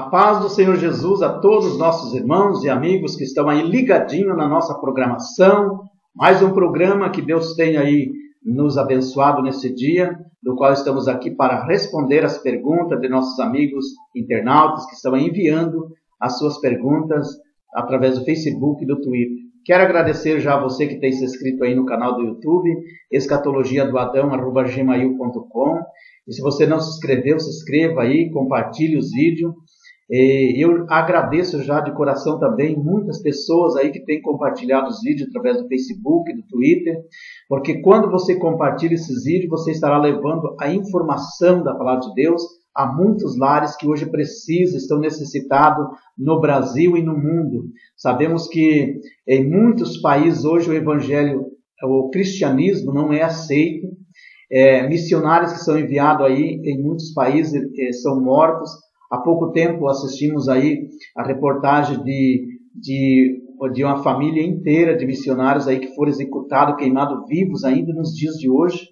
A paz do Senhor Jesus a todos os nossos irmãos e amigos que estão aí ligadinho na nossa programação. Mais um programa que Deus tem aí nos abençoado nesse dia, do qual estamos aqui para responder as perguntas de nossos amigos internautas que estão aí enviando as suas perguntas através do Facebook e do Twitter. Quero agradecer já a você que tem se inscrito aí no canal do YouTube, escatologiadoadão@gmail.com. E se você não se inscreveu, se inscreva aí, compartilhe os vídeos. Eu agradeço já de coração também muitas pessoas aí que têm compartilhado os vídeos através do Facebook, do Twitter, porque quando você compartilha esses vídeos, você estará levando a informação da Palavra de Deus a muitos lares que hoje precisam, estão necessitados no Brasil e no mundo. Sabemos que em muitos países hoje o Evangelho, o cristianismo não é aceito. Missionários que são enviados aí em muitos países são mortos. Há pouco tempo assistimos aí a reportagem de uma família inteira de missionários aí que foram executados, queimados vivos ainda nos dias de hoje.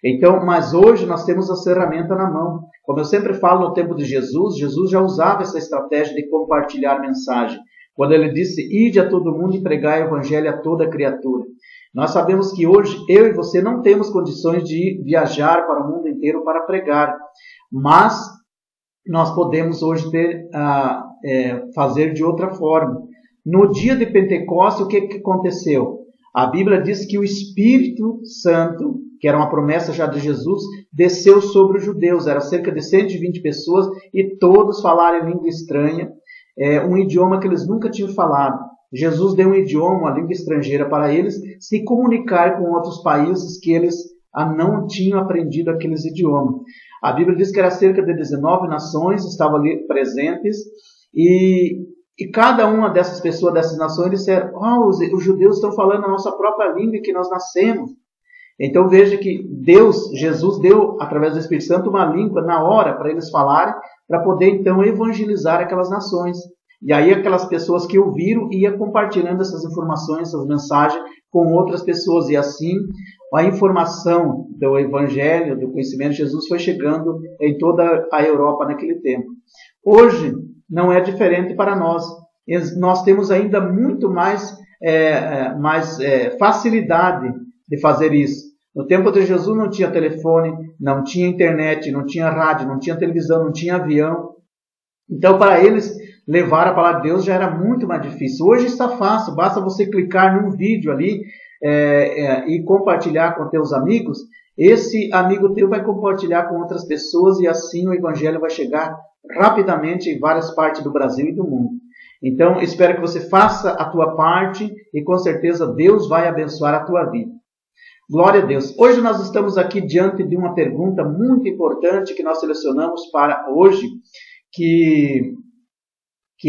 Então, mas hoje nós temos a ferramenta na mão. Como eu sempre falo, no tempo de Jesus, Jesus já usava essa estratégia de compartilhar mensagem. Quando ele disse, ide a todo mundo e pregai o evangelho a toda criatura. Nós sabemos que hoje eu e você não temos condições de viajar para o mundo inteiro para pregar. Mas nós podemos hoje fazer de outra forma. No dia de Pentecostes, o que aconteceu? A Bíblia diz que o Espírito Santo, que era uma promessa já de Jesus, desceu sobre os judeus. Era cerca de 120 pessoas e todos falaram em língua estranha, um idioma que eles nunca tinham falado. Jesus deu um idioma, uma língua estrangeira para eles se comunicar com outros países que eles não tinham aprendido aqueles idiomas. A Bíblia diz que era cerca de 19 nações estavam ali presentes e cada uma dessas pessoas, dessas nações, disseram, os judeus estão falando a nossa própria língua em que nós nascemos. Então veja que Jesus deu, através do Espírito Santo, uma língua na hora para eles falarem, para poder então evangelizar aquelas nações. E aí aquelas pessoas que ouviram iam compartilhando essas informações, essas mensagens com outras pessoas. E assim a informação do Evangelho, do conhecimento de Jesus foi chegando em toda a Europa naquele tempo. Hoje não é diferente para nós. Nós temos ainda muito mais facilidade de fazer isso. No tempo de Jesus não tinha telefone, não tinha internet, não tinha rádio, não tinha televisão, não tinha avião. Então para eles levar a palavra de Deus já era muito mais difícil. Hoje está fácil, basta você clicar num vídeo ali e compartilhar com teus amigos. Esse amigo teu vai compartilhar com outras pessoas e assim o Evangelho vai chegar rapidamente em várias partes do Brasil e do mundo. Então, espero que você faça a tua parte e com certeza Deus vai abençoar a tua vida. Glória a Deus. Hoje nós estamos aqui diante de uma pergunta muito importante que nós selecionamos para hoje, que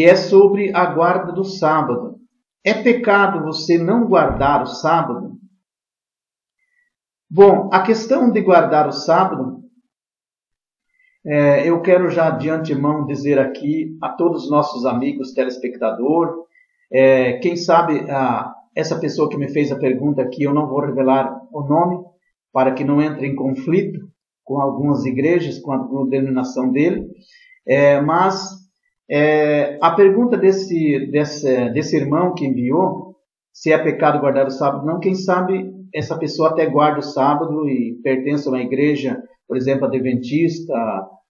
é sobre a guarda do sábado. É pecado você não guardar o sábado? Bom, a questão de guardar o sábado, eu quero já de antemão dizer aqui a todos os nossos amigos telespectadores, quem sabe essa pessoa que me fez a pergunta aqui, eu não vou revelar o nome, para que não entre em conflito com algumas igrejas, com a denominação dele, mas a pergunta desse irmão que enviou, se é pecado guardar o sábado, não, quem sabe essa pessoa até guarda o sábado e pertence a uma igreja, por exemplo, Adventista,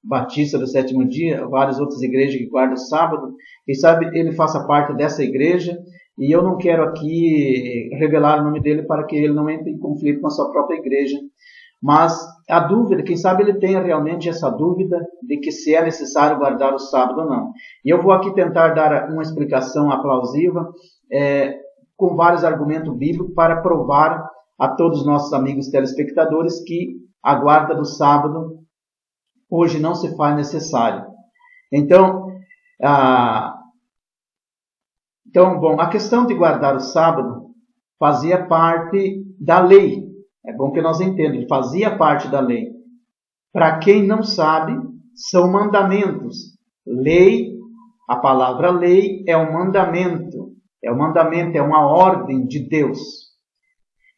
Batista do Sétimo Dia, várias outras igrejas que guardam o sábado, quem sabe ele faça parte dessa igreja, e eu não quero aqui revelar o nome dele para que ele não entre em conflito com a sua própria igreja. Mas a dúvida, quem sabe ele tenha realmente essa dúvida de que se é necessário guardar o sábado ou não. E eu vou aqui tentar dar uma explicação aplausível, com vários argumentos bíblicos para provar a todos os nossos amigos telespectadores que a guarda do sábado hoje não se faz necessário. Então, a questão de guardar o sábado fazia parte da lei. É bom que nós entendamos, fazia parte da lei. Para quem não sabe, são mandamentos. Lei, a palavra lei é um mandamento. É um mandamento, é uma ordem de Deus.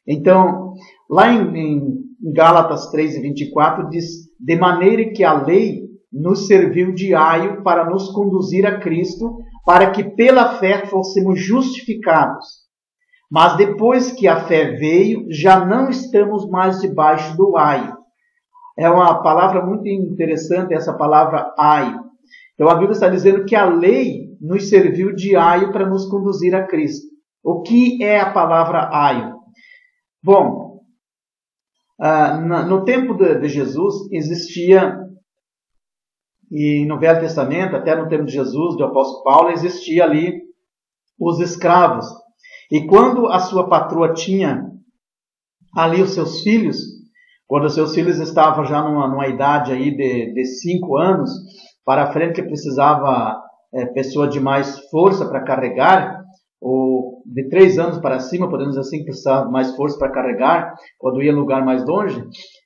Então, lá em Gálatas 3:24 diz, de maneira que a lei nos serviu de aio para nos conduzir a Cristo, para que pela fé fôssemos justificados. Mas depois que a fé veio, já não estamos mais debaixo do aio. É uma palavra muito interessante, essa palavra aio. Então a Bíblia está dizendo que a lei nos serviu de aio para nos conduzir a Cristo. O que é a palavra aio? Bom, no tempo de Jesus existia, e no Velho Testamento, até no tempo de Jesus, do apóstolo Paulo, existia ali os escravos. E quando a sua patroa tinha ali os seus filhos, quando os seus filhos estavam já numa idade aí de 5 anos, para frente, que precisava pessoa de mais força para carregar, ou de 3 anos para cima, podemos dizer assim, que precisava mais força para carregar, quando ia em lugar mais longe,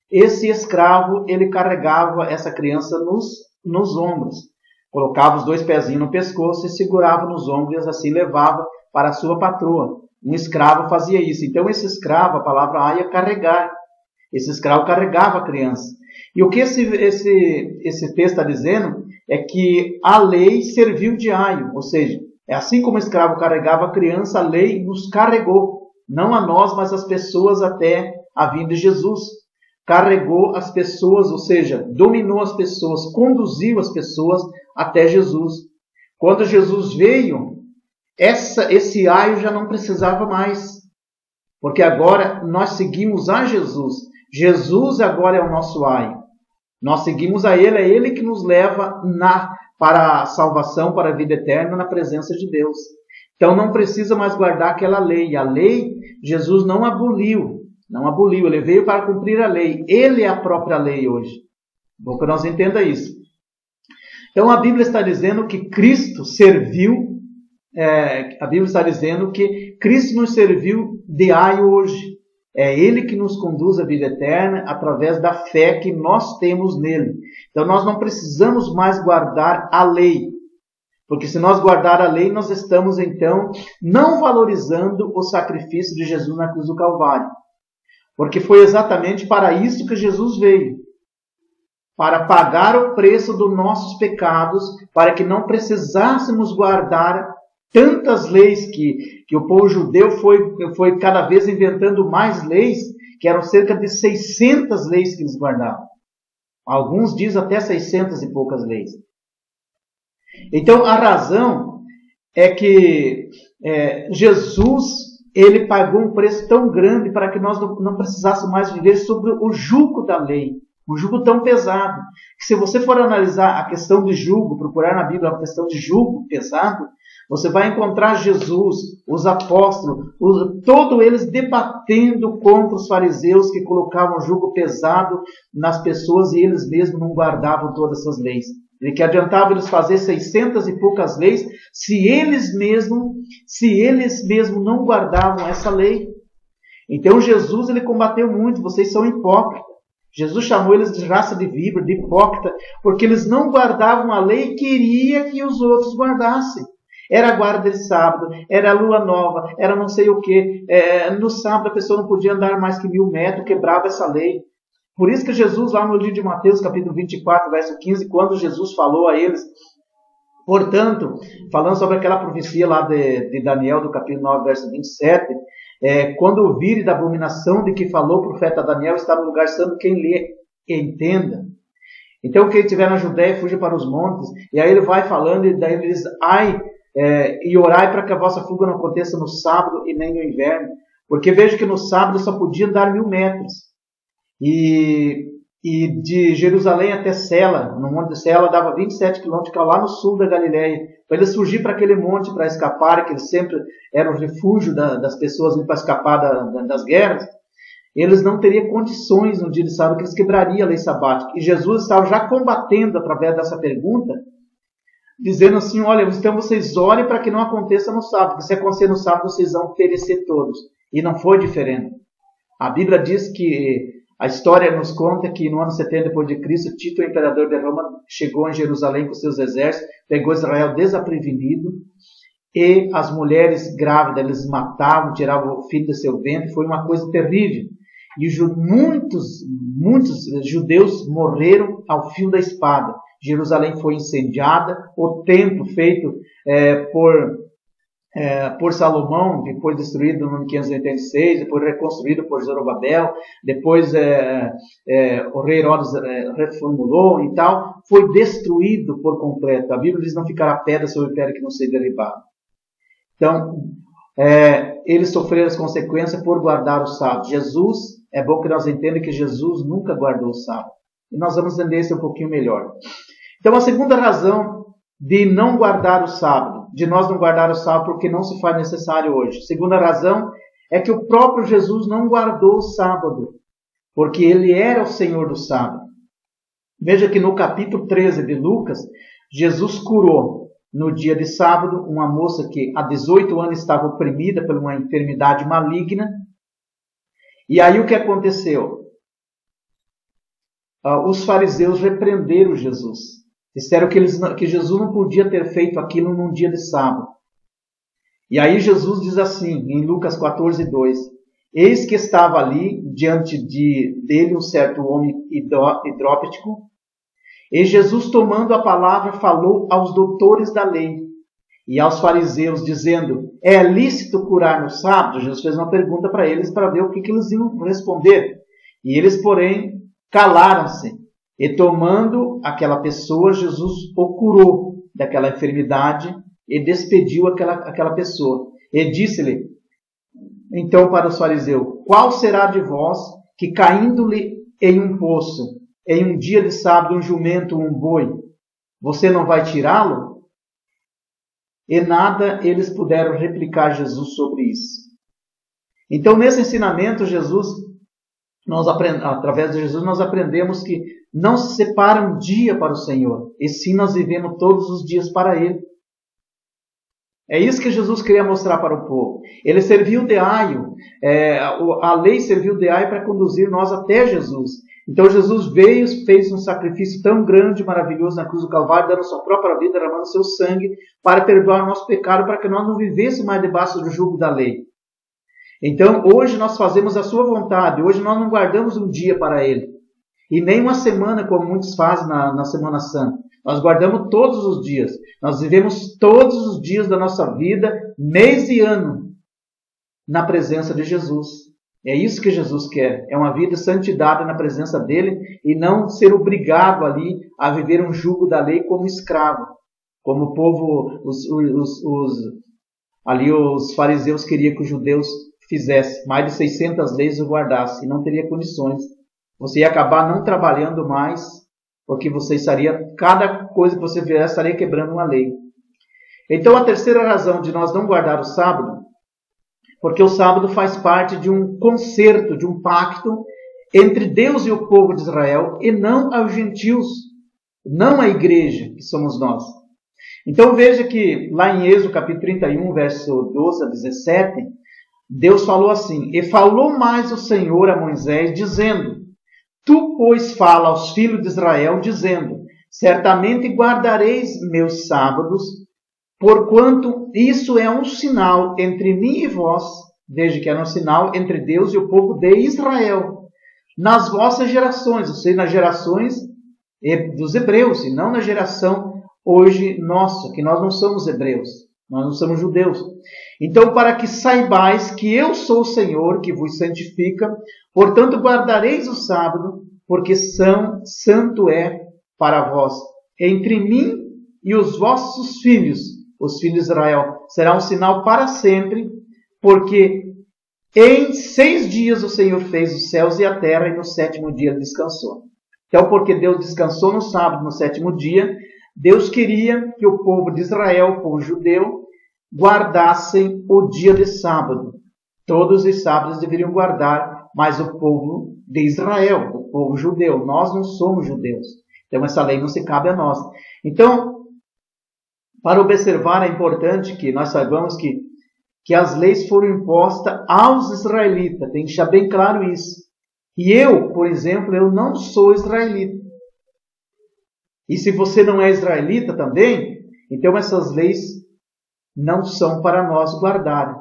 esse escravo, ele carregava essa criança nos ombros. Colocava os 2 pezinhos no pescoço e segurava nos ombros e assim levava para a sua patroa. Um escravo fazia isso. Então esse escravo, a palavra aio é carregar. Esse escravo carregava a criança. E o que esse texto está dizendo é que a lei serviu de aio. Ou seja, é assim como o escravo carregava a criança, a lei nos carregou. Não a nós, mas as pessoas até a vinda de Jesus. Carregou as pessoas, ou seja, dominou as pessoas, conduziu as pessoas até Jesus. Quando Jesus veio, esse aio já não precisava mais, porque agora nós seguimos a Jesus. Jesus agora é o nosso aio. Nós seguimos a Ele, é Ele que nos leva para a salvação, para a vida eterna, na presença de Deus. Então não precisa mais guardar aquela lei. A lei, Jesus não aboliu, Ele veio para cumprir a lei. Ele é a própria lei hoje. Bom que nós entenda isso. Então a Bíblia está dizendo que Cristo serviu, a Bíblia está dizendo que Cristo nos serviu de aio hoje. É Ele que nos conduz à vida eterna através da fé que nós temos nele. Então nós não precisamos mais guardar a lei. Porque se nós guardar a lei, nós estamos então não valorizando o sacrifício de Jesus na cruz do Calvário. Porque foi exatamente para isso que Jesus veio. Para pagar o preço dos nossos pecados, para que não precisássemos guardar tantas leis que o povo judeu foi cada vez inventando mais leis, que eram cerca de 600 leis que eles guardavam. Alguns dizem até 600 e poucas leis. Então a razão é que Jesus, ele pagou um preço tão grande para que nós não precisássemos mais viver sobre o jugo da lei. Um jugo tão pesado, que se você for analisar a questão de jugo, procurar na Bíblia a questão de jugo pesado, você vai encontrar Jesus, os apóstolos, todos eles debatendo contra os fariseus que colocavam jugo pesado nas pessoas e eles mesmos não guardavam todas essas leis. E que adiantava eles fazer 600 e poucas leis se eles mesmos não guardavam essa lei. Então Jesus, ele combateu muito, vocês são hipócritas. Jesus chamou eles de raça de víbora, de hipócrita, porque eles não guardavam a lei e queria que os outros guardassem. Era a guarda de sábado, era a lua nova, era não sei o que. No sábado a pessoa não podia andar mais que 1000 metros, quebrava essa lei. Por isso que Jesus, lá no livro de Mateus, capítulo 24, verso 15, quando Jesus falou a eles, portanto, falando sobre aquela profecia lá de Daniel, do capítulo 9, verso 27, quando ouvirem da abominação de que falou o profeta Daniel, está no lugar santo, quem lê, entenda. Então, quem estiver na Judéia, fuja para os montes. E aí ele vai falando, e daí ele diz, e orai para que a vossa fuga não aconteça no sábado e nem no inverno. Porque veja que no sábado só podia dar 1000 metros. E de Jerusalém até Sela, no monte de Sela, dava 27 quilômetros, que era lá no sul da Galileia. Para eles fugir para aquele monte, para escapar, que eles sempre eram o refúgio das pessoas para escapar das guerras, eles não teriam condições no dia de sábado, que eles quebrariam a lei sabática. E Jesus estava já combatendo através dessa pergunta, dizendo assim, olha, então vocês orem para que não aconteça no sábado, porque se acontecer no sábado, vocês vão perecer todos. E não foi diferente. A Bíblia diz que, a história nos conta que no ano 70 depois de Cristo, Tito, o imperador de Roma, chegou em Jerusalém com seus exércitos, pegou Israel desaprevenido, e as mulheres grávidas, eles matavam, tiravam o filho do seu ventre, foi uma coisa terrível. E muitos judeus morreram ao fio da espada. Jerusalém foi incendiada, o templo feito por Salomão, depois destruído no ano 586, depois reconstruído por Zorobabel, depois o rei Herodes reformulou e tal, foi destruído por completo. A Bíblia diz: não ficará pedra sobre pedra que não seja derribada. Então, eles sofreram as consequências por guardar o sábado. É bom que nós entendamos que Jesus nunca guardou o sábado. E nós vamos entender isso um pouquinho melhor. Então, a segunda razão de não guardar o sábado, de nós não guardar o sábado porque não se faz necessário hoje. Segunda razão é que o próprio Jesus não guardou o sábado, porque ele era o Senhor do sábado. Veja que no capítulo 13 de Lucas, Jesus curou no dia de sábado uma moça que há 18 anos estava oprimida por uma enfermidade maligna. E aí o que aconteceu? Os fariseus repreenderam Jesus. Disseram que Jesus não podia ter feito aquilo num dia de sábado. E aí Jesus diz assim, em Lucas 14:2: eis que estava ali, diante dele, um certo homem hidrópico, e Jesus, tomando a palavra, falou aos doutores da lei e aos fariseus, dizendo: é lícito curar no sábado? Jesus fez uma pergunta para eles, para ver o que eles iam responder. E eles, porém, calaram-se. E tomando aquela pessoa, Jesus o curou daquela enfermidade e despediu aquela pessoa. E disse-lhe, então, para os fariseus: qual será de vós que, caindo-lhe em um poço, em um dia de sábado, um jumento, um boi, você não vai tirá-lo? E nada eles puderam replicar Jesus sobre isso. Então, nesse ensinamento, através de Jesus, nós aprendemos que não se separa um dia para o Senhor, e sim nós vivemos todos os dias para Ele. É isso que Jesus queria mostrar para o povo. Ele serviu de aio, a lei serviu de aio para conduzir nós até Jesus. Então Jesus veio, fez um sacrifício tão grande e maravilhoso na cruz do Calvário, dando sua própria vida, derramando seu sangue, para perdoar o nosso pecado, para que nós não vivêssemos mais debaixo do jugo da lei. Então hoje nós fazemos a sua vontade, hoje nós não guardamos um dia para Ele. E nem uma semana, como muitos fazem na Semana Santa. Nós guardamos todos os dias. Nós vivemos todos os dias da nossa vida, mês e ano, na presença de Jesus. É isso que Jesus quer. É uma vida santificada na presença dEle e não ser obrigado ali a viver um jugo da lei como escravo. Como o povo, os fariseus queriam que os judeus fizessem. Mais de 600 leis o guardassem e não teria condições. Você ia acabar não trabalhando mais, porque cada coisa que você fizesse estaria quebrando uma lei. Então a terceira razão de nós não guardar o sábado, porque o sábado faz parte de um concerto, de um pacto entre Deus e o povo de Israel, e não aos gentios, não a igreja, que somos nós. Então veja que lá em Êxodo capítulo 31, verso 12 a 17, Deus falou assim: e falou mais o Senhor a Moisés, dizendo: tu, pois, fala aos filhos de Israel, dizendo: certamente guardareis meus sábados, porquanto isso é um sinal entre mim e vós. Veja que era um sinal entre Deus e o povo de Israel, nas vossas gerações, ou seja, nas gerações dos hebreus, e não na geração hoje nossa, que nós não somos hebreus, nós não somos judeus. Então, para que saibais que eu sou o Senhor, que vos santifica, portanto guardareis o sábado, porque santo é para vós. Entre mim e os vossos filhos, os filhos de Israel, será um sinal para sempre, porque em 6 dias o Senhor fez os céus e a terra, e no 7º dia ele descansou. Então, porque Deus descansou no sábado, no 7º dia, Deus queria que o povo de Israel, o povo judeu, guardassem o dia de sábado. Todos os sábados deveriam guardar, mas o povo de Israel, o povo judeu, nós não somos judeus. Então essa lei não se cabe a nós. Então, para observar, é importante que nós saibamos que as leis foram impostas aos israelitas. Tem que deixar bem claro isso. E eu, por exemplo, eu não sou israelita. E se você não é israelita também, então essas leis não são para nós guardar.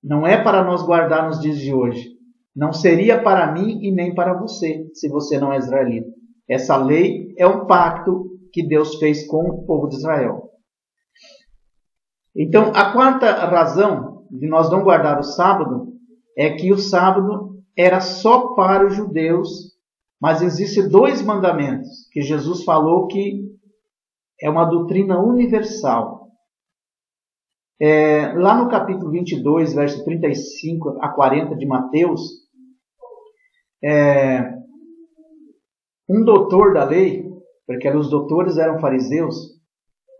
Não é para nós guardar nos dias de hoje. Não seria para mim e nem para você, se você não é israelita. Essa lei é um pacto que Deus fez com o povo de Israel. Então, a quarta razão de nós não guardar o sábado é que o sábado era só para os judeus, mas existem 2 mandamentos que Jesus falou que é uma doutrina universal. Lá no capítulo 22, verso 35 a 40 de Mateus, um doutor da lei, porque os doutores eram fariseus,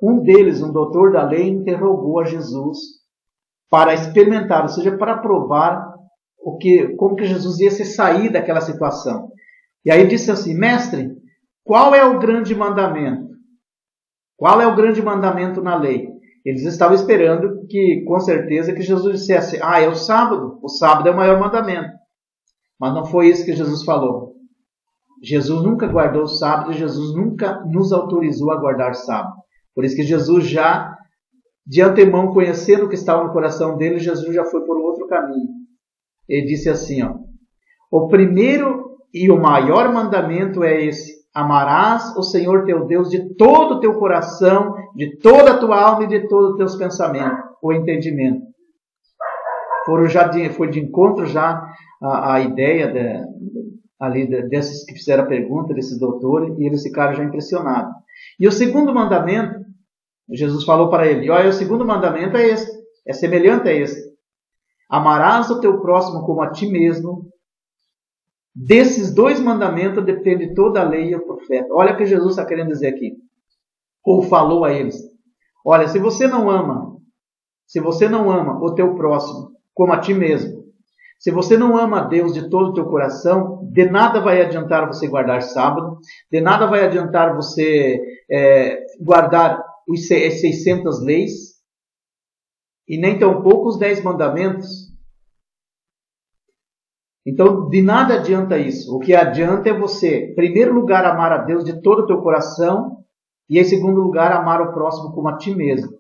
um deles, um doutor da lei, interrogou a Jesus para experimentar, ou seja, para provar como que Jesus ia se sair daquela situação. E aí disse assim: mestre, qual é o grande mandamento? Qual é o grande mandamento na lei? Eles estavam esperando que, com certeza, que Jesus dissesse: é o sábado. O sábado é o maior mandamento. Mas não foi isso que Jesus falou. Jesus nunca guardou o sábado e Jesus nunca nos autorizou a guardar o sábado. Por isso que Jesus já, de antemão, conhecendo o que estava no coração dele, Jesus já foi por um outro caminho. Ele disse assim, o primeiro e o maior mandamento é esse: amarás o Senhor teu Deus de todo o teu coração, de toda a tua alma e de todos os teus pensamentos, ou entendimento. Foi de encontro já a ideia desses que fizeram a pergunta, desses doutores, e eles ficaram já impressionados. E o segundo mandamento, Jesus falou para ele: olha, o segundo mandamento é esse, é semelhante a esse: amarás o teu próximo como a ti mesmo. Desses 2 mandamentos depende toda a lei e o profeta. Olha o que Jesus está querendo dizer aqui. Ou falou a eles: olha, se você não ama o teu próximo como a ti mesmo, se você não ama a Deus de todo o teu coração, de nada vai adiantar você guardar sábado, de nada vai adiantar você guardar as 600 leis, e nem tampouco os 10 mandamentos. Então, de nada adianta isso. O que adianta é você, em primeiro lugar, amar a Deus de todo o teu coração, e em segundo lugar, amar o próximo como a ti mesmo.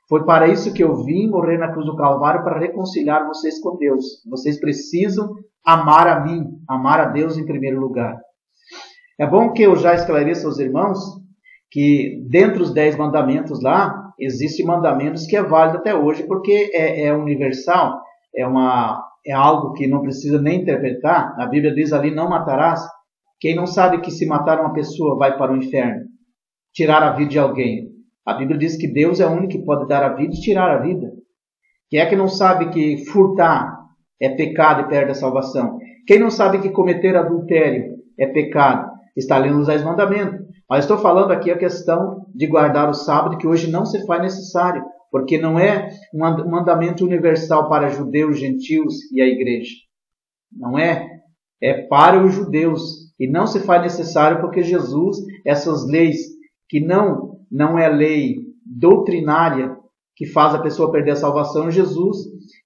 Foi para isso que eu vim morrer na cruz do Calvário, para reconciliar vocês com Deus. Vocês precisam amar a mim, amar a Deus em primeiro lugar. É bom que eu já esclareça aos irmãos que dentre os 10 mandamentos lá, existem mandamentos que é válido até hoje, porque é universal, é algo que não precisa nem interpretar. A Bíblia diz ali: não matarás. Quem não sabe que se matar uma pessoa vai para o inferno, tirar a vida de alguém? A Bíblia diz que Deus é o único que pode dar a vida e tirar a vida. Quem é que não sabe que furtar é pecado e perde a salvação? Quem não sabe que cometer adultério é pecado? Está lendo os 10 mandamentos. Mas estou falando aqui a questão de guardar o sábado, que hoje não se faz necessário, porque não é um mandamento universal para judeus, gentios e a igreja. Não é. É para os judeus. E não se faz necessário porque Jesus, essas leis que não é lei doutrinária que faz a pessoa perder a salvação, Jesus,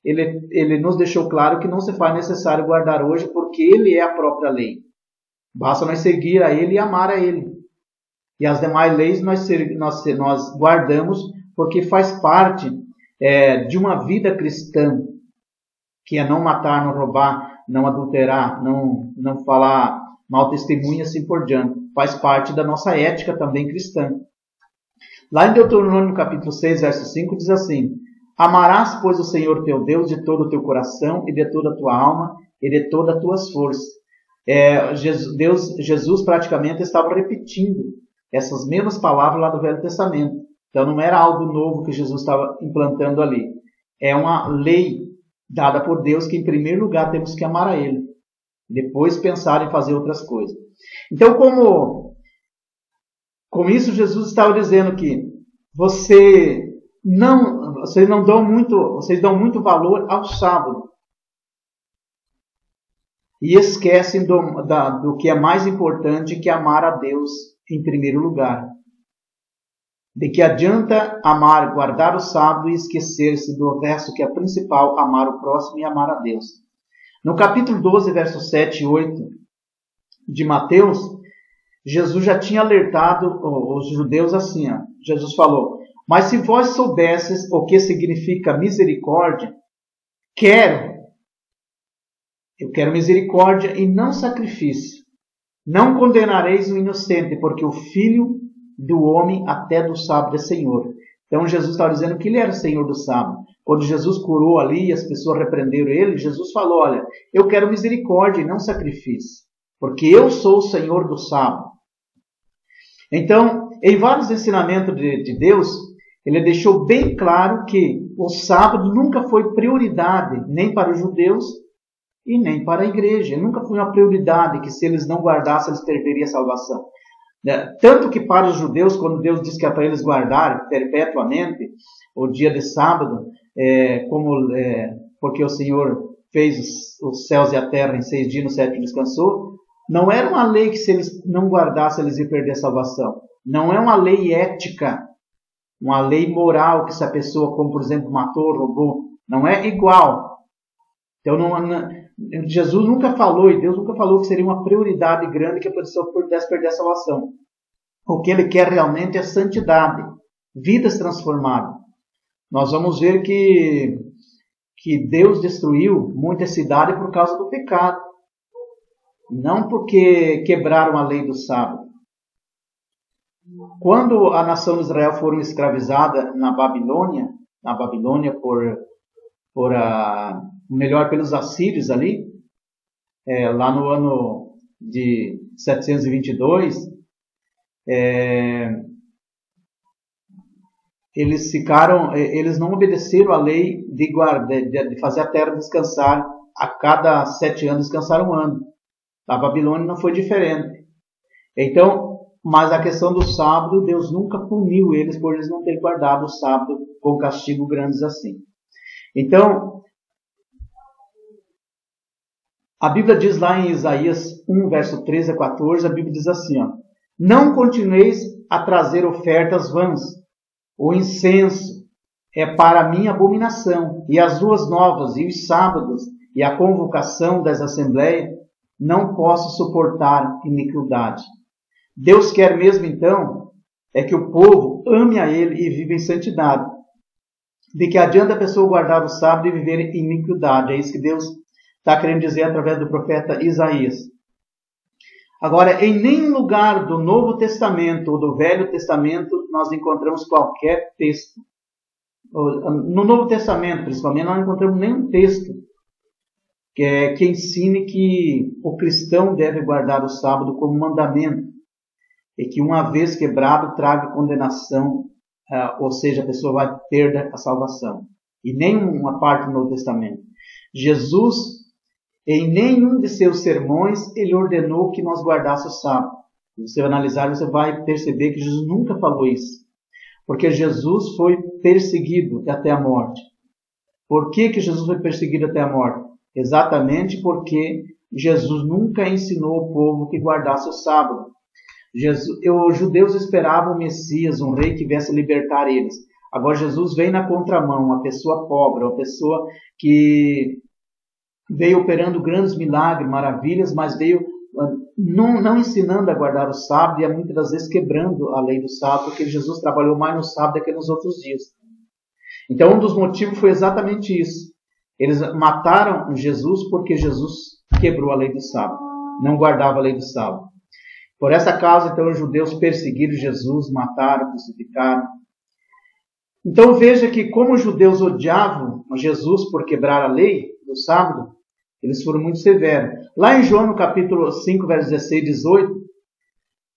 ele nos deixou claro que não se faz necessário guardar hoje, porque ele é a própria lei. Basta nós seguir a ele e amar a ele. E as demais leis nós guardamos porque faz parte de uma vida cristã, que é não matar, não roubar, não adulterar, não falar mau testemunho e assim por diante. Faz parte da nossa ética também cristã. Lá em Deuteronômio capítulo 6, verso 5, diz assim: amarás, pois, o Senhor teu Deus de todo o teu coração e de toda a tua alma e de todas as tuas forças. Jesus praticamente estava repetindo essas mesmas palavras lá do Velho Testamento. Então não era algo novo que Jesus estava implantando ali. É uma lei dada por Deus que, em primeiro lugar, temos que amar a Ele. Depois pensar em fazer outras coisas. Então, com isso, Jesus estava dizendo que vocês dão muito valor ao sábado. E esquecem do que é mais importante, que é amar a Deus em primeiro lugar. De que adianta amar, guardar o sábado e esquecer-se do resto, que é principal: amar o próximo e amar a Deus. No capítulo 12, versos 7 e 8 de Mateus, Jesus já tinha alertado os judeus assim. Jesus falou: mas se vós soubesses o que significa misericórdia, eu quero misericórdia e não sacrifício. Não condenareis o inocente, porque o Filho do Homem até do sábado é Senhor. Então Jesus estava dizendo que ele era Senhor do sábado. Quando Jesus curou ali e as pessoas repreenderam ele, Jesus falou, olha, eu quero misericórdia e não sacrifício, porque eu sou o Senhor do sábado. Então, em vários ensinamentos de Deus, ele deixou bem claro que o sábado nunca foi prioridade, nem para os judeus e nem para a igreja. Nunca foi uma prioridade que se eles não guardassem, eles perderiam a salvação. Tanto que para os judeus, quando Deus disse que é para eles guardarem perpetuamente o dia de sábado, porque o Senhor fez os céus e a terra em 6 dias, no 7º descansou, não era uma lei que se eles não guardassem, eles iam perder a salvação. Não é uma lei ética, uma lei moral, que se a pessoa, como por exemplo, matou, roubou, não é igual. Então, Jesus nunca falou, e Deus nunca falou que seria uma prioridade grande que a pessoa pudesse perder a salvação. O que Ele quer realmente é santidade, vidas transformadas. Nós vamos ver que Deus destruiu muita cidade por causa do pecado. Não porque quebraram a lei do sábado. Quando a nação de Israel foram escravizada na Babilônia pelos assírios ali, lá no ano de 722, eles não obedeceram a lei de fazer a terra descansar. A cada 7 anos descansar um ano. A Babilônia não foi diferente. Então, mas a questão do sábado, Deus nunca puniu eles por eles não terem guardado o sábado com castigo grandes assim. Então, a Bíblia diz lá em Isaías 1, verso 13 a 14, a Bíblia diz assim, ó, não continueis a trazer ofertas vãs, o incenso é para mim abominação, e as luas novas, e os sábados, e a convocação das assembleias, não posso suportar iniquidade. Deus quer mesmo então é que o povo ame a Ele e viva em santidade. De que adianta a pessoa guardar o sábado e viver em iniquidade. É isso que Deus está querendo dizer através do profeta Isaías. Agora, em nenhum lugar do Novo Testamento ou do Velho Testamento nós encontramos qualquer texto. No Novo Testamento, principalmente, nós não encontramos nenhum texto que ensine que o cristão deve guardar o sábado como mandamento e que uma vez quebrado traga condenação, ou seja, a pessoa vai perder a salvação. E nenhuma parte do Novo Testamento. Jesus, em nenhum de seus sermões, ele ordenou que nós guardássemos o sábado. Se você analisar, você vai perceber que Jesus nunca falou isso. Porque Jesus foi perseguido até a morte. Por que Jesus foi perseguido até a morte? Exatamente porque Jesus nunca ensinou ao povo que guardasse o sábado. Os judeus esperavam o Messias, um rei que viesse libertar eles. Agora Jesus vem na contramão, uma pessoa pobre, uma pessoa que veio operando grandes milagres, maravilhas, mas veio não ensinando a guardar o sábado e muitas das vezes quebrando a lei do sábado, porque Jesus trabalhou mais no sábado do que nos outros dias. Então um dos motivos foi exatamente isso. Eles mataram Jesus porque Jesus quebrou a lei do sábado, não guardava a lei do sábado. Por essa causa, então, os judeus perseguiram Jesus, mataram, crucificaram. Então veja que como os judeus odiavam Jesus por quebrar a lei do sábado, eles foram muito severos. Lá em João, no capítulo 5, versos 16 e 18,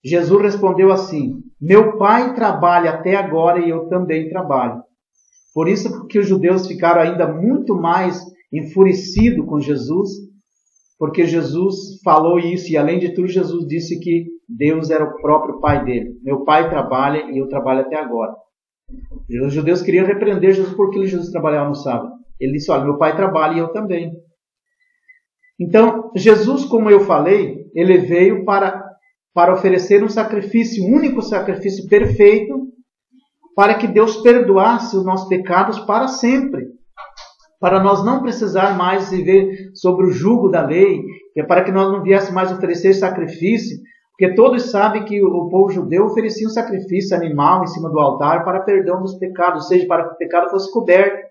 Jesus respondeu assim, meu Pai trabalha até agora e eu também trabalho. Por isso que os judeus ficaram ainda muito mais enfurecidos com Jesus, porque Jesus falou isso, e além de tudo, Jesus disse que Deus era o próprio Pai dele. Meu Pai trabalha e eu trabalho até agora. Os judeus queriam repreender Jesus porque Jesus trabalhava no sábado. Ele disse, olha, meu Pai trabalha e eu também. Então, Jesus, como eu falei, ele veio para oferecer um sacrifício, um único sacrifício perfeito, para que Deus perdoasse os nossos pecados para sempre. Para nós não precisar mais viver sobre o jugo da lei, para que nós não viéssemos mais oferecer sacrifício, porque todos sabem que o povo judeu oferecia um sacrifício animal em cima do altar para perdão dos pecados, ou seja, para que o pecado fosse coberto.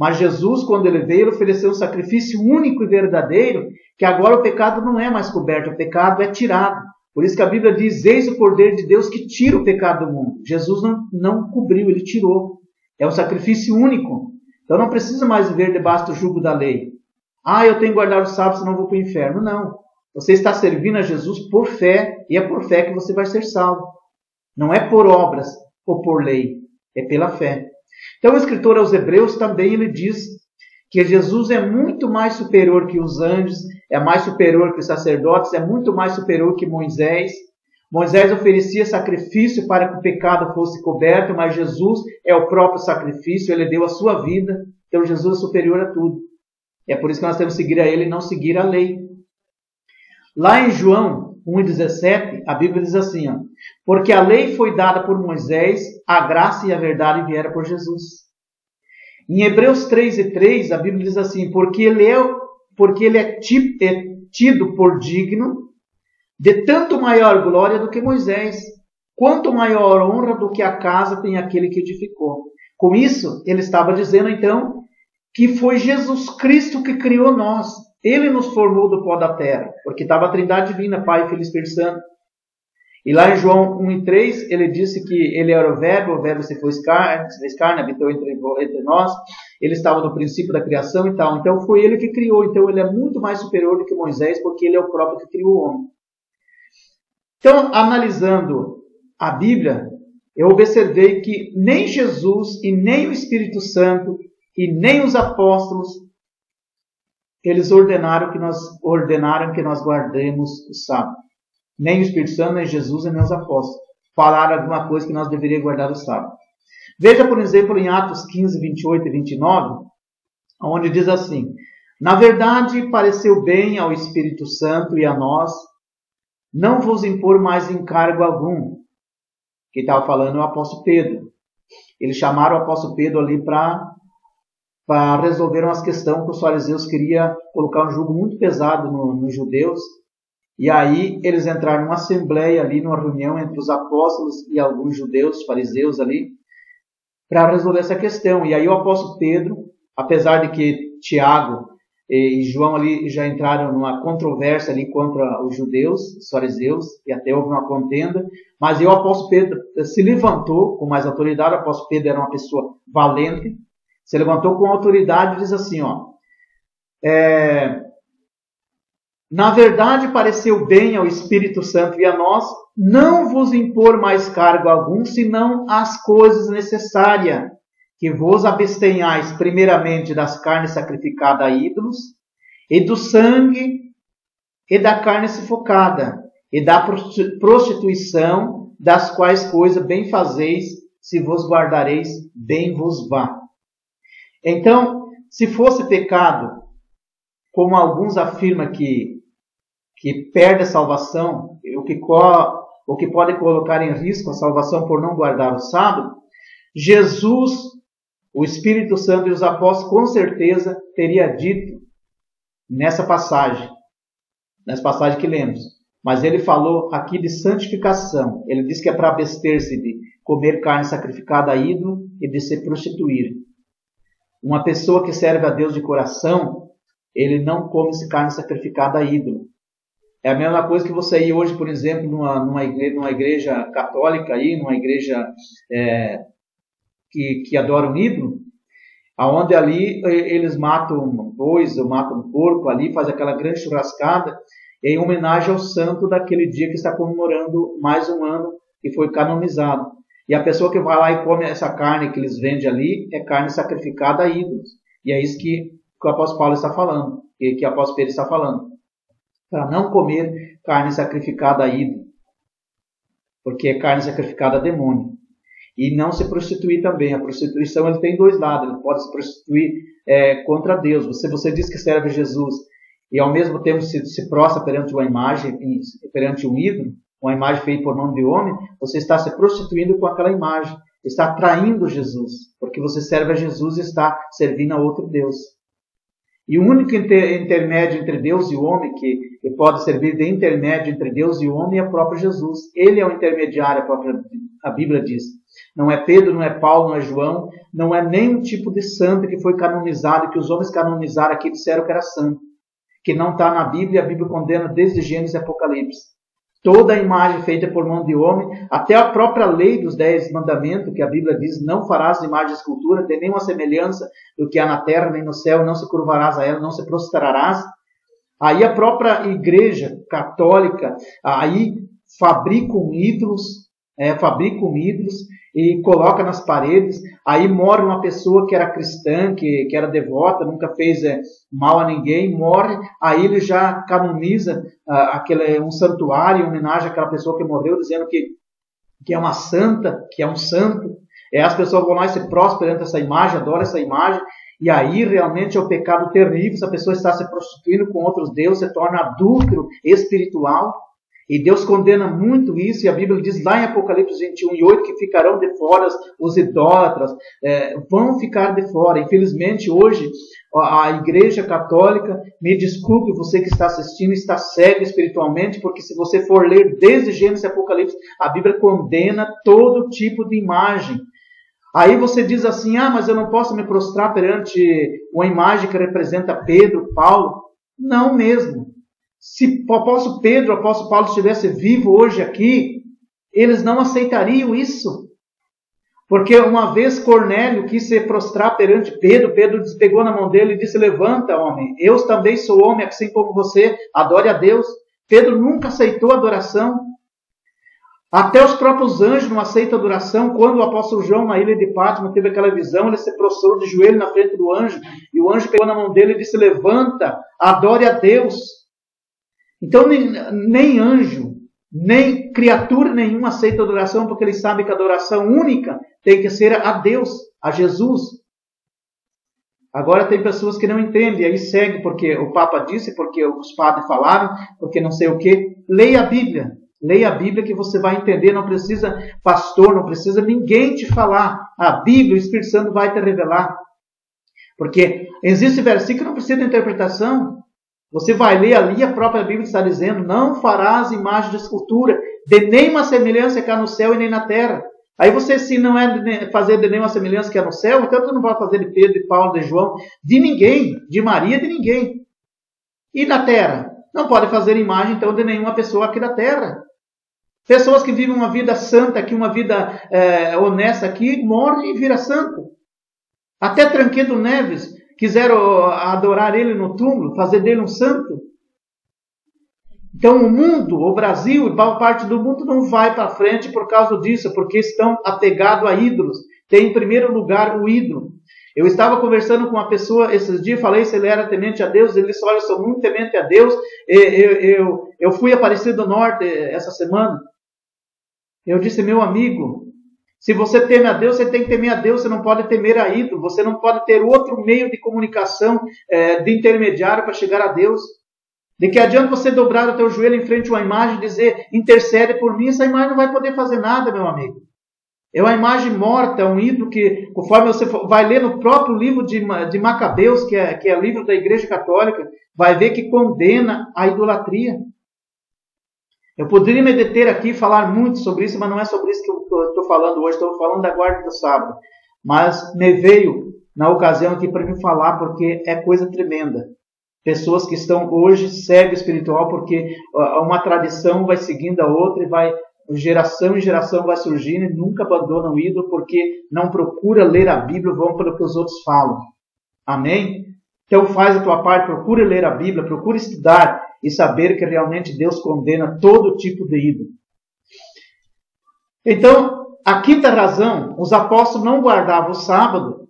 Mas Jesus, quando ele veio, ele ofereceu um sacrifício único e verdadeiro, que agora o pecado não é mais coberto, o pecado é tirado. Por isso que a Bíblia diz, eis o Cordeiro de Deus que tira o pecado do mundo. Jesus não cobriu, ele tirou. É um sacrifício único. Então não precisa mais viver debaixo do jugo da lei. Eu tenho que guardar o sábado, senão eu vou para o inferno. Não. Você está servindo a Jesus por fé, e é por fé que você vai ser salvo. Não é por obras ou por lei, é pela fé. Então o escritor aos Hebreus também ele diz que Jesus é muito mais superior que os anjos, é mais superior que os sacerdotes, é muito mais superior que Moisés. Moisés oferecia sacrifício para que o pecado fosse coberto, mas Jesus é o próprio sacrifício, ele deu a sua vida, então Jesus é superior a tudo. É por isso que nós temos que seguir a ele e não seguir a lei. Lá em João 1,17, a Bíblia diz assim, porque a lei foi dada por Moisés, a graça e a verdade vieram por Jesus. Em Hebreus 3,3, a Bíblia diz assim, porque ele é tido por digno de tanto maior glória do que Moisés, quanto maior honra do que a casa tem aquele que edificou. Com isso, ele estava dizendo então que foi Jesus Cristo que criou nós. Ele nos formou do pó da terra, porque estava a Trindade Divina, Pai, Filho e Espírito Santo. E lá em João 1,3, ele disse que ele era o Verbo se fez carne, habitou entre nós, ele estava no princípio da criação e tal. Então foi ele que criou, então ele é muito mais superior do que Moisés, porque ele é o próprio que criou o homem. Então, analisando a Bíblia, eu observei que nem Jesus e nem o Espírito Santo e nem os apóstolos, eles ordenaram que nós guardemos o sábado. Nem o Espírito Santo, nem Jesus e nem os apóstolos falaram alguma coisa que nós deveríamos guardar o sábado. Veja, por exemplo, em Atos 15, 28 e 29, onde diz assim, na verdade, pareceu bem ao Espírito Santo e a nós não vos impor mais encargo algum. Que estava falando o apóstolo Pedro. Eles chamaram o apóstolo Pedro ali para resolver umas questões que os fariseus queriam colocar um jugo muito pesado nos judeus. E aí eles entraram numa assembleia ali, numa reunião entre os apóstolos e alguns judeus, fariseus ali, para resolver essa questão. E aí o apóstolo Pedro, apesar de que Tiago e João ali já entraram numa controvérsia ali contra os judeus, os fariseus, e até houve uma contenda, mas aí o apóstolo Pedro se levantou com mais autoridade. O apóstolo Pedro era uma pessoa valente, se levantou com autoridade e diz assim, na verdade pareceu bem ao Espírito Santo e a nós não vos impor mais cargo algum, senão as coisas necessárias, que vos abstenhais primeiramente das carnes sacrificadas a ídolos, e do sangue, e da carne sufocada, e da prostituição, das quais coisas bem fazeis, se vos guardareis, bem vos vá. Então, se fosse pecado, como alguns afirmam que perde a salvação, o que pode colocar em risco a salvação por não guardar o sábado, Jesus, o Espírito Santo e os apóstolos com certeza teria dito nessa passagem que lemos. Mas ele falou aqui de santificação. Ele diz que é para abster-se de comer carne sacrificada a ídolo e de se prostituir. Uma pessoa que serve a Deus de coração, ele não come carne sacrificada a ídolo. É a mesma coisa que você ir hoje, por exemplo, numa igreja católica, numa igreja que adora um ídolo, aonde ali eles matam um bois ou matam um porco ali, faz aquela grande churrascada em homenagem ao santo daquele dia que está comemorando mais um ano que foi canonizado. E a pessoa que vai lá e come essa carne que eles vendem ali é carne sacrificada a ídolos. E é isso que o apóstolo Paulo está falando, que o apóstolo Pedro está falando. Para não comer carne sacrificada a ídolo, porque é carne sacrificada a demônio. E não se prostituir também. A prostituição ele tem dois lados. Ele pode se prostituir contra Deus. Você diz que serve a Jesus e ao mesmo tempo se prostra perante uma imagem, perante um ídolo, uma imagem feita por nome de homem, você está se prostituindo com aquela imagem. Está traindo Jesus, porque você serve a Jesus e está servindo a outro Deus. E o único intermédio entre Deus e o homem, que pode servir de intermédio entre Deus e o homem, é o próprio Jesus. Ele é o intermediário a Bíblia diz. Não é Pedro, não é Paulo, não é João, não é nenhum tipo de santo que foi canonizado, que os homens canonizaram aqui disseram que era santo. Que não está na Bíblia, a Bíblia condena desde Gênesis e Apocalipse. Toda a imagem feita por mão de homem, até a própria lei dos 10 mandamentos, que a Bíblia diz, não farás imagem de escultura, tem nenhuma semelhança do que há na terra, nem no céu, não se curvarás a ela, não se prostrarás. Aí a própria igreja católica, aí fabricam ídolos e coloca nas paredes. Aí morre uma pessoa que era cristã, que era devota, nunca fez mal a ninguém, morre, aí ele já canoniza um santuário em homenagem àquela pessoa que morreu, dizendo que é uma santa, que é um santo. As pessoas vão lá e se prostram perante essa imagem, adoram essa imagem, e aí realmente é um pecado terrível. Se a pessoa está se prostituindo com outros deuses, se torna adúltero espiritual. E Deus condena muito isso, e a Bíblia diz lá em Apocalipse 21:8 que ficarão de fora os idólatras, vão ficar de fora. Infelizmente hoje a Igreja Católica, me desculpe você que está assistindo, está cego espiritualmente, porque se você for ler desde Gênesis e Apocalipse, a Bíblia condena todo tipo de imagem. Aí você diz assim, mas eu não posso me prostrar perante uma imagem que representa Pedro, Paulo. Não mesmo. Se o apóstolo Pedro, o apóstolo Paulo estivesse vivo hoje aqui, eles não aceitariam isso. Porque uma vez Cornélio quis se prostrar perante Pedro, Pedro pegou na mão dele e disse, levanta, homem, eu também sou homem, assim como você, adore a Deus. Pedro nunca aceitou adoração. Até os próprios anjos não aceitam adoração. Quando o apóstolo João, na ilha de Patmos, teve aquela visão, ele se prostrou de joelho na frente do anjo, e o anjo pegou na mão dele e disse, levanta, adore a Deus. Então nem anjo, nem criatura nenhuma aceita adoração, porque eles sabem que a adoração única tem que ser a Deus, a Jesus. Agora tem pessoas que não entendem, aí segue porque o Papa disse, porque os padres falaram, porque não sei o que. Leia a Bíblia. Leia a Bíblia que você vai entender, não precisa pastor, não precisa ninguém te falar. A Bíblia, o Espírito Santo vai te revelar. Porque existe versículo que não precisa de interpretação. Você vai ler ali, a própria Bíblia está dizendo, não farás imagem de escultura, de nenhuma semelhança que há no céu e nem na terra. Aí você, se não é fazer de nenhuma semelhança que há no céu, então você não vai fazer de Pedro, de Paulo, de João, de ninguém, de Maria, de ninguém. E na terra? Não pode fazer imagem, então, de nenhuma pessoa aqui da terra. Pessoas que vivem uma vida santa aqui, uma vida honesta aqui, morrem e viram santo. Até Tranquedo Neves quiseram adorar ele no túmulo, fazer dele um santo. Então o mundo, o Brasil e boa parte do mundo não vai para frente por causa disso, porque estão apegados a ídolos. Tem em primeiro lugar o ídolo. Eu estava conversando com uma pessoa esses dias, falei se ele era temente a Deus, ele disse, olha, eu sou muito temente a Deus, eu fui a Aparecida do Norte essa semana. Eu disse, meu amigo, se você teme a Deus, você tem que temer a Deus, você não pode temer a ídolo, você não pode ter outro meio de comunicação, de intermediário para chegar a Deus. De que adianta você dobrar o teu joelho em frente a uma imagem e dizer, intercede por mim, essa imagem não vai poder fazer nada, meu amigo. É uma imagem morta, um ídolo que, conforme você vai ler no próprio livro de Macabeus, que é o livro da Igreja Católica, vai ver que condena a idolatria. Eu poderia me deter aqui e falar muito sobre isso, mas não é sobre isso que eu estou falando hoje, estou falando da guarda do sábado. Mas me veio na ocasião aqui para me falar, porque é coisa tremenda. Pessoas que estão hoje cego espiritual, porque uma tradição vai seguindo a outra e vai, geração em geração vai surgindo e nunca abandonam o ídolo, porque não procura ler a Bíblia, vão pelo que os outros falam. Amém? Então faz a tua parte, procura ler a Bíblia, procura estudar e saber que realmente Deus condena todo tipo de ídolo. Então, a quinta razão, os apóstolos não guardavam o sábado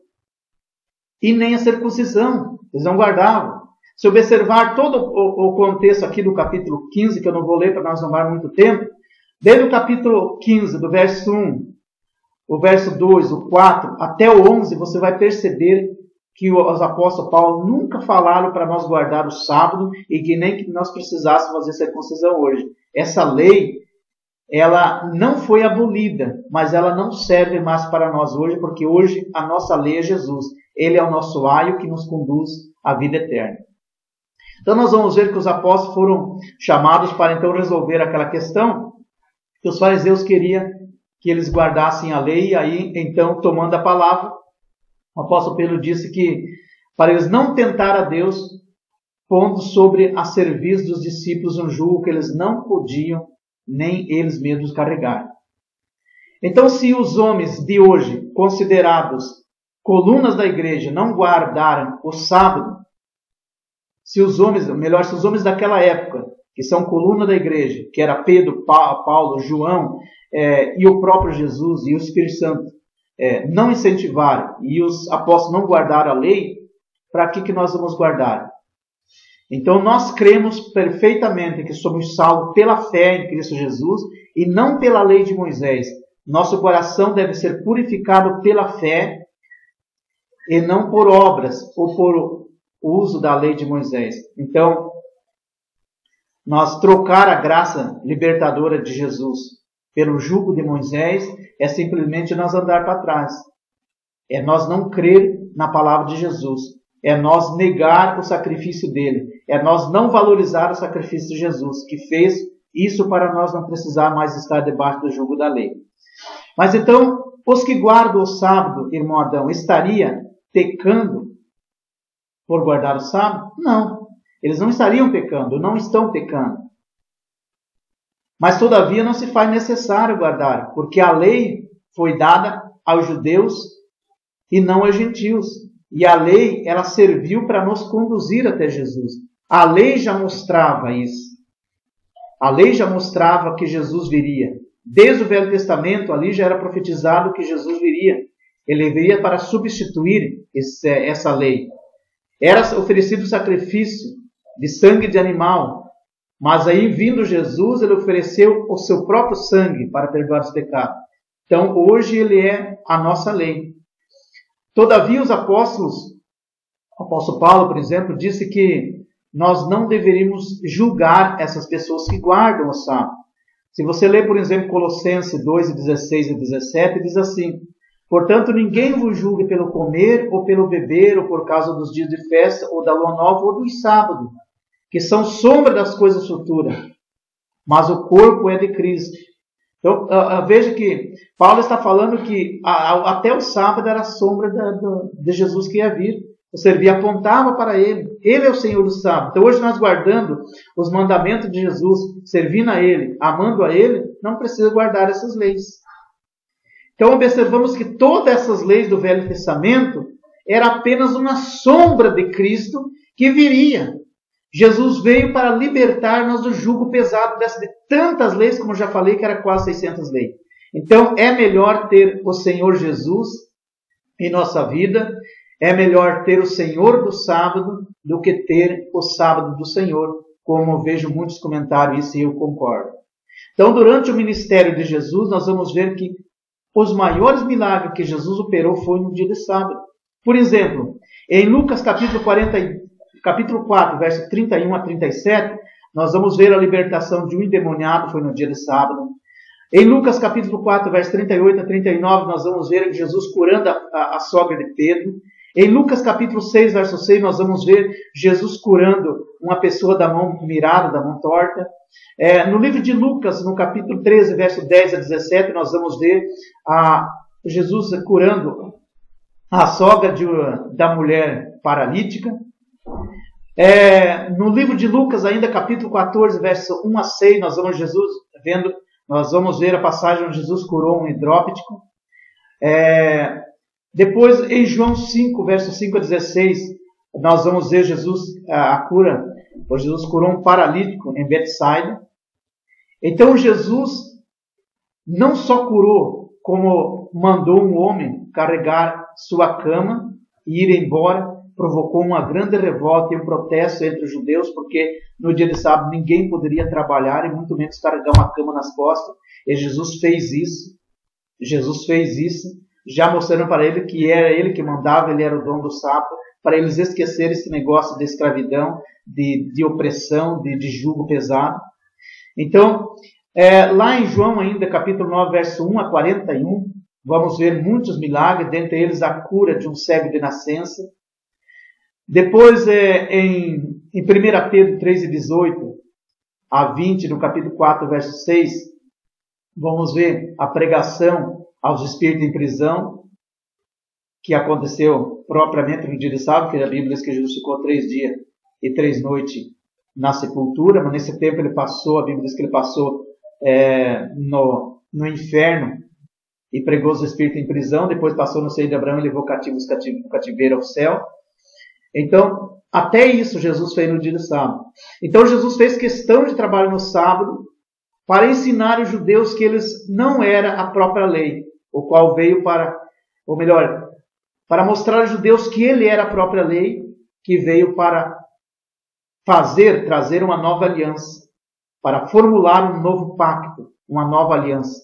e nem a circuncisão. Eles não guardavam. Se observar todo o contexto aqui do capítulo 15, que eu não vou ler para nós não dar muito tempo, desde o capítulo 15, do verso 1, o verso 2, o 4, até o 11, você vai perceber que os apóstolos Paulo nunca falaram para nós guardar o sábado e que nem que nós precisássemos fazer circuncisão hoje. Essa lei, ela não foi abolida, mas ela não serve mais para nós hoje, porque hoje a nossa lei é Jesus. Ele é o nosso aio que nos conduz à vida eterna. Então nós vamos ver que os apóstolos foram chamados para então resolver aquela questão que os fariseus queriam que eles guardassem a lei, e aí, então, tomando a palavra, o apóstolo Pedro disse que para eles não tentar a Deus, pondo sobre a serviço dos discípulos um jugo que eles não podiam nem eles mesmos carregar. Então, se os homens de hoje, considerados colunas da igreja, não guardaram o sábado, se os homens daquela época, que são coluna da igreja, que era Pedro, Paulo, João, e o próprio Jesus e o Espírito Santo, não incentivaram e os apóstolos não guardaram a lei, para que nós vamos guardar? Então nós cremos perfeitamente que somos salvos pela fé em Cristo Jesus e não pela lei de Moisés. Nosso coração deve ser purificado pela fé e não por obras ou por uso da lei de Moisés. Então, nós trocar a graça libertadora de Jesus pelo jugo de Moisés é simplesmente nós andar para trás. É nós não crer na palavra de Jesus. É nós negar o sacrifício dele. É nós não valorizar o sacrifício de Jesus, que fez isso para nós não precisar mais estar debaixo do jugo da lei. Mas então, os que guardam o sábado, irmão Adão, estaria pecando por guardar o sábado? Não. Eles não estariam pecando, não estão pecando. Mas todavia não se faz necessário guardar, porque a lei foi dada aos judeus e não aos gentios. E a lei, ela serviu para nos conduzir até Jesus. A lei já mostrava isso. A lei já mostrava que Jesus viria. Desde o Velho Testamento, ali já era profetizado que Jesus viria. Ele viria para substituir essa lei. Era oferecido sacrifício de sangue de animal. Mas aí, vindo Jesus, ele ofereceu o seu próprio sangue para perdoar os pecados. Então, hoje ele é a nossa lei. Todavia, os apóstolos, o apóstolo Paulo, por exemplo, disse que nós não deveríamos julgar essas pessoas que guardam o sábado. Se você ler, por exemplo, Colossenses 2, 16 e 17, diz assim: portanto, ninguém vos julgue pelo comer ou pelo beber, ou por causa dos dias de festa, ou da lua nova, ou dos sábados, que são sombra das coisas futuras, mas o corpo é de Cristo. Então, veja que Paulo está falando que até o sábado era a sombra de Jesus que ia vir. O servir apontava para ele. Ele é o Senhor do sábado. Então, hoje nós guardando os mandamentos de Jesus, servindo a Ele, amando a Ele, não precisa guardar essas leis. Então, observamos que todas essas leis do Velho Testamento era apenas uma sombra de Cristo que viria. Jesus veio para libertar-nos do jugo pesado de tantas leis, como eu já falei, que era quase 600 leis. Então, é melhor ter o Senhor Jesus em nossa vida, é melhor ter o Senhor do sábado do que ter o sábado do Senhor, como eu vejo muitos comentários isso e eu concordo. Então, durante o ministério de Jesus, nós vamos ver que os maiores milagres que Jesus operou foi no dia de sábado. Por exemplo, em Lucas capítulo 4, verso 31 a 37, nós vamos ver a libertação de um endemoniado, foi no dia de sábado. Em Lucas capítulo 4, verso 38 a 39, nós vamos ver Jesus curando a sogra de Pedro. Em Lucas capítulo 6, verso 6, nós vamos ver Jesus curando uma pessoa da mão mirada, da mão torta. No livro de Lucas, no capítulo 13, verso 10 a 17, nós vamos ver Jesus curando a sogra da mulher paralítica. No livro de Lucas, ainda capítulo 14, verso 1 a 6, nós vamos ver a passagem onde Jesus curou um hidróptico. Depois, em João 5, verso 5 a 16, nós vamos ver a cura, pois Jesus curou um paralítico em Betsaida. Então, Jesus não só curou, como mandou um homem carregar sua cama e ir embora, provocou uma grande revolta e um protesto entre os judeus, porque no dia de sábado ninguém poderia trabalhar e muito menos carregar uma cama nas costas. E Jesus fez isso. Já mostrando para ele que era ele que mandava, ele era o dono do sábado, para eles esquecerem esse negócio de escravidão, de opressão, de jugo pesado. Então, lá em João ainda, capítulo 9, verso 1 a 41, vamos ver muitos milagres, dentre eles a cura de um cego de nascença. Depois, em 1 Pedro 3, 18 a 20, no capítulo 4, verso 6, vamos ver a pregação aos espíritos em prisão, que aconteceu propriamente no dia de sábado, que a Bíblia diz que Jesus ficou 3 dias e 3 noites na sepultura, mas nesse tempo ele passou, a Bíblia diz que ele passou no inferno e pregou os espíritos em prisão, depois passou no seio de Abraão e levou cativos cativeiro ao céu. Então, até isso Jesus fez no dia de sábado. Então Jesus fez questão de trabalhar no sábado para ensinar os judeus que eles não era a própria lei, o qual veio para mostrar aos judeus que ele era a própria lei, que veio para trazer uma nova aliança, para formular um novo pacto, uma nova aliança.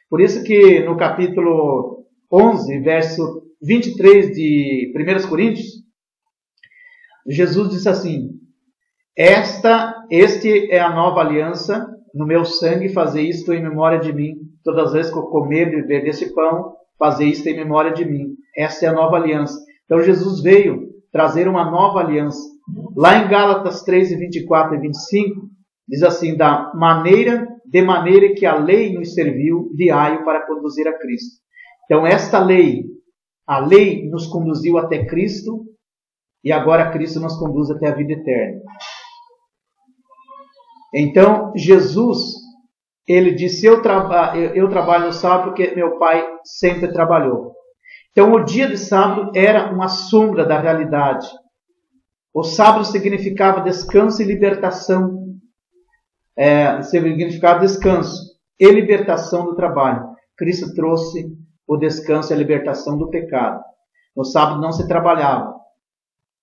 Por isso que no capítulo 11, verso 23 de 1 Coríntios, Jesus disse assim: Este é a nova aliança, no meu sangue, fazer isto em memória de mim. Todas as vezes que eu comer e beber desse pão, fazer isto em memória de mim. Esta é a nova aliança. Então Jesus veio trazer uma nova aliança. Lá em Gálatas 3, 24 e 25, diz assim: de maneira que a lei nos serviu de aio para conduzir a Cristo. Então esta lei, a lei nos conduziu até Cristo, e agora Cristo nos conduz até a vida eterna. Então Jesus, ele disse: eu trabalho no sábado porque meu pai sempre trabalhou. Então o dia de sábado era uma sombra da realidade. O sábado significava descanso e libertação. Significava descanso e libertação do trabalho. Cristo trouxe o descanso e a libertação do pecado. No sábado não se trabalhava.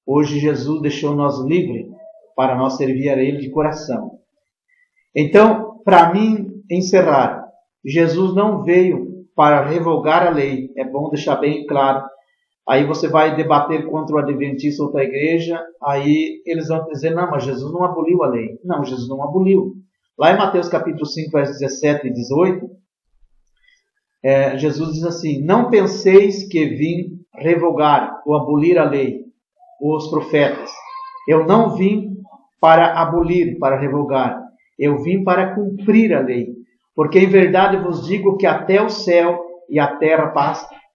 Hoje Jesus deixou nós livres para nós servir a Ele de coração. Então, para mim encerrar, Jesus não veio para revogar a lei. É bom deixar bem claro. Aí você vai debater contra o Adventista ou outra igreja, aí eles vão dizer: não, mas Jesus não aboliu a lei. Não, Jesus não aboliu. Lá em Mateus capítulo 5, versos 17 e 18, Jesus diz assim: não penseis que vim revogar ou abolir a lei, os profetas. Eu não vim para abolir, para revogar. Eu vim para cumprir a lei. Porque em verdade vos digo que até o céu e a terra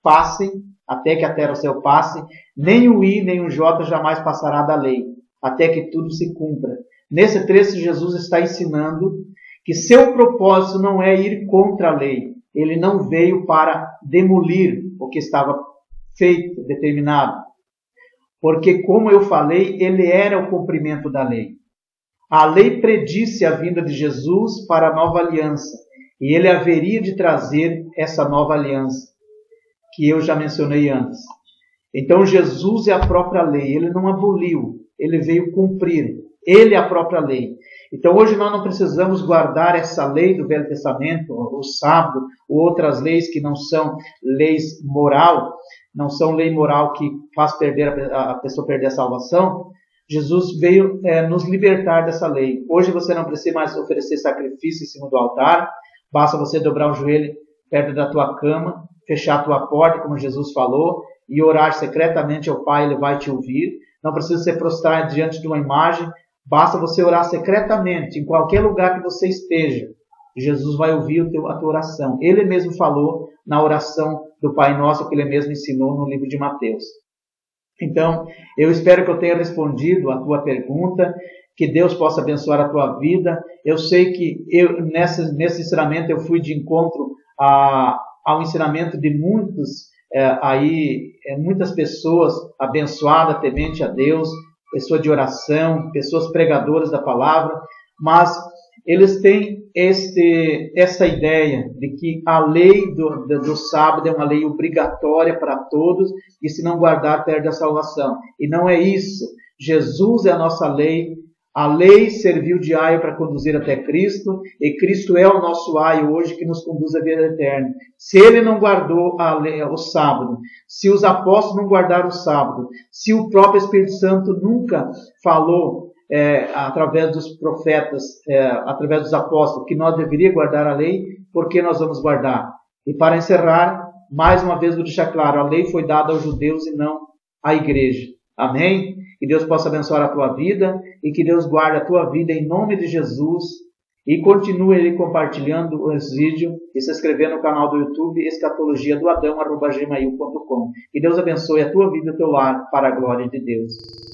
passem, até que a terra e o céu passem, nem o I nem o J jamais passará da lei, até que tudo se cumpra. Nesse trecho Jesus está ensinando que seu propósito não é ir contra a lei. Ele não veio para demolir o que estava feito, determinado. Porque, como eu falei, ele era o cumprimento da lei. A lei predisse a vinda de Jesus para a nova aliança. E ele haveria de trazer essa nova aliança, que eu já mencionei antes. Então Jesus é a própria lei. Ele não aboliu, ele veio cumprir. Ele é a própria lei. Então hoje nós não precisamos guardar essa lei do Velho Testamento, o sábado, ou outras leis que não são leis moral, não são lei moral que faz a pessoa perder a salvação. Jesus veio nos libertar dessa lei. Hoje você não precisa mais oferecer sacrifício em cima do altar. Basta você dobrar o joelho perto da tua cama, fechar a tua porta, como Jesus falou, e orar secretamente ao Pai, Ele vai te ouvir. Não precisa se prostrar diante de uma imagem. Basta você orar secretamente, em qualquer lugar que você esteja. Jesus vai ouvir a tua oração. Ele mesmo falou na oração do Pai Nosso, que Ele mesmo ensinou no livro de Mateus. Então, eu espero que eu tenha respondido a tua pergunta, que Deus possa abençoar a tua vida. Eu sei que nesse ensinamento eu fui de encontro ao ensinamento de muitas pessoas abençoadas, temente a Deus, pessoas de oração, pessoas pregadoras da palavra, mas eles têm essa ideia de que a lei do sábado é uma lei obrigatória para todos e se não guardar perde a salvação. E não é isso. Jesus é a nossa lei. A lei serviu de aio para conduzir até Cristo e Cristo é o nosso aio hoje que nos conduz à vida eterna. Se ele não guardou o sábado, se os apóstolos não guardaram o sábado, se o próprio Espírito Santo nunca falou através dos profetas, através dos apóstolos, que nós deveríamos guardar a lei, por que nós vamos guardar? E para encerrar, mais uma vez vou deixar claro, a lei foi dada aos judeus e não à igreja. Amém? Que Deus possa abençoar a tua vida e que Deus guarde a tua vida em nome de Jesus E continue aí compartilhando os vídeos e se inscrever no canal do YouTube escatologiadoadão@gmail.com. Que Deus abençoe a tua vida e o teu lar para a glória de Deus.